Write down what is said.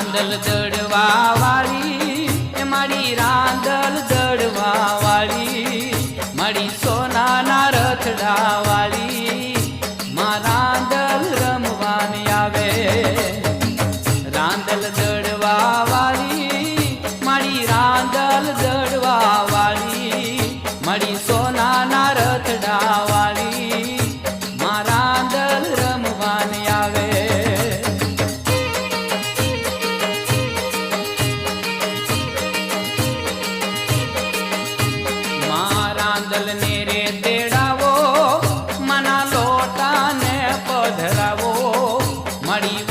રાંદલ દડવા વાળી એ મારી રાંદલ દડવા વાળી મારી સોનાના રથડા વાળી માં રાંદલ રમવાની આવે રાંદલ દડવા વાળી મારી રાંદલ દડવા વાળી મારી સોનાના રથડા વાળી માં રાંદલ રમવાની આવે રાંદલ ને રે તેડાવો મના લોટા ને પધરાવો મળી